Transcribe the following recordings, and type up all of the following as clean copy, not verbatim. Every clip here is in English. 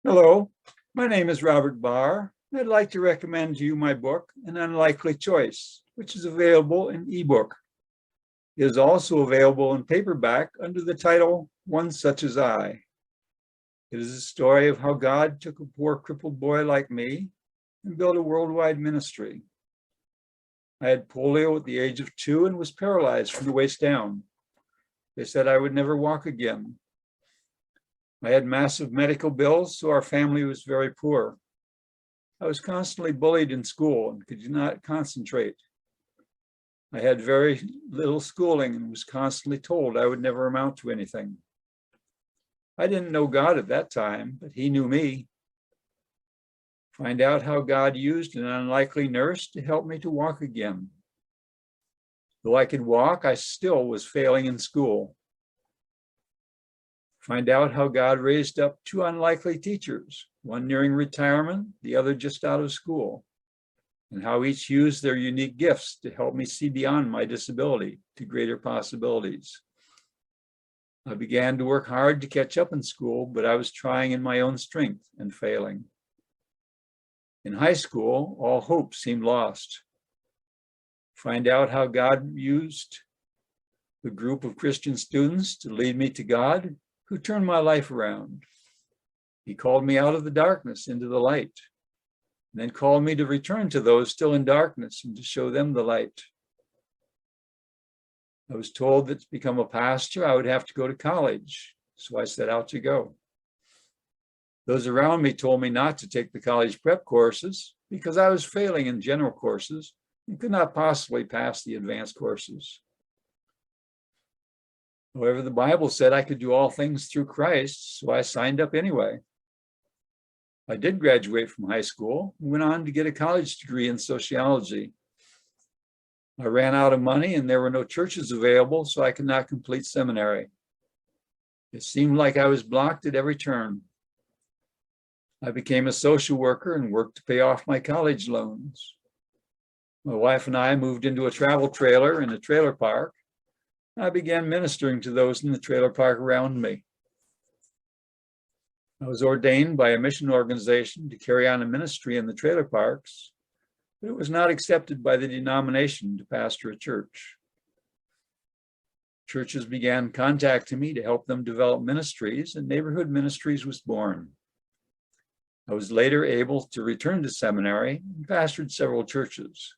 Hello, my name is Robert Barr. I'd like to recommend to you my book, An Unlikely Choice, which is available in ebook. It is also available in paperback under the title, One Such as I. It is a story of how God took a poor crippled boy like me and built a worldwide ministry. I had polio at the age of 2 and was paralyzed from the waist down. They said I would never walk again. I had massive medical bills, so our family was very poor. I was constantly bullied in school and could not concentrate. I had very little schooling and was constantly told I would never amount to anything. I didn't know God at that time, but he knew me. Find out how God used an unlikely nurse to help me to walk again. Though I could walk, I still was failing in school. Find out how God raised up 2 unlikely teachers, one nearing retirement, the other just out of school, and how each used their unique gifts to help me see beyond my disability to greater possibilities. I began to work hard to catch up in school, but I was trying in my own strength and failing. In high school, all hope seemed lost. Find out how God used a group of Christian students to lead me to God, who turned my life around. He called me out of the darkness into the light, and then called me to return to those still in darkness and to show them the light. I was told that to become a pastor, I would have to go to college, so I set out to go. Those around me told me not to take the college prep courses because I was failing in general courses and could not possibly pass the advanced courses. However, the Bible said I could do all things through Christ, so I signed up anyway. I did graduate from high school and went on to get a college degree in sociology. I ran out of money and there were no churches available, so I could not complete seminary. It seemed like I was blocked at every turn. I became a social worker and worked to pay off my college loans. My wife and I moved into a travel trailer in a trailer park. I began ministering to those in the trailer park around me. I was ordained by a mission organization to carry on a ministry in the trailer parks, but it was not accepted by the denomination to pastor a church. Churches began contacting me to help them develop ministries, and Neighborhood Ministries was born. I was later able to return to seminary and pastored several churches.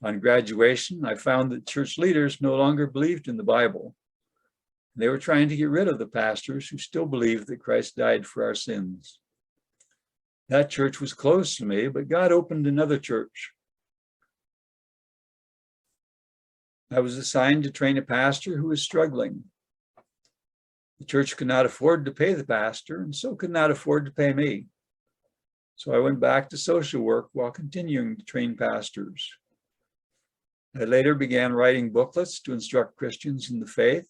On graduation, I found that church leaders no longer believed in the Bible. They were trying to get rid of the pastors who still believed that Christ died for our sins. That church was closed to me, but God opened another church. I was assigned to train a pastor who was struggling. The church could not afford to pay the pastor, and so could not afford to pay me. So I went back to social work while continuing to train pastors. I later began writing booklets to instruct Christians in the faith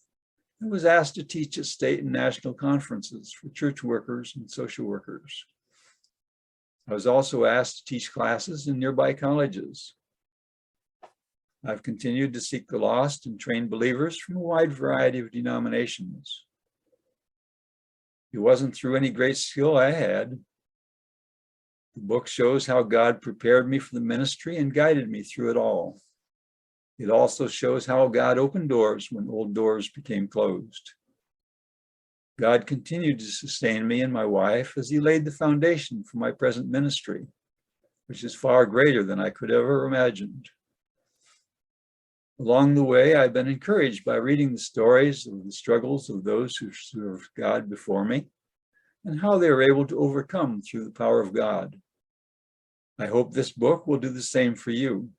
and was asked to teach at state and national conferences for church workers and social workers. I was also asked to teach classes in nearby colleges. I've continued to seek the lost and train believers from a wide variety of denominations. It wasn't through any great skill I had. The book shows how God prepared me for the ministry and guided me through it all. It also shows how God opened doors when old doors became closed. God continued to sustain me and my wife as he laid the foundation for my present ministry, which is far greater than I could ever imagined. Along the way, I've been encouraged by reading the stories of the struggles of those who served God before me and how they were able to overcome through the power of God. I hope this book will do the same for you.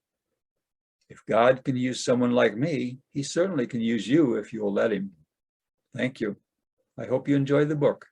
If God can use someone like me, he certainly can use you if you will let him. Thank you. I hope you enjoy the book.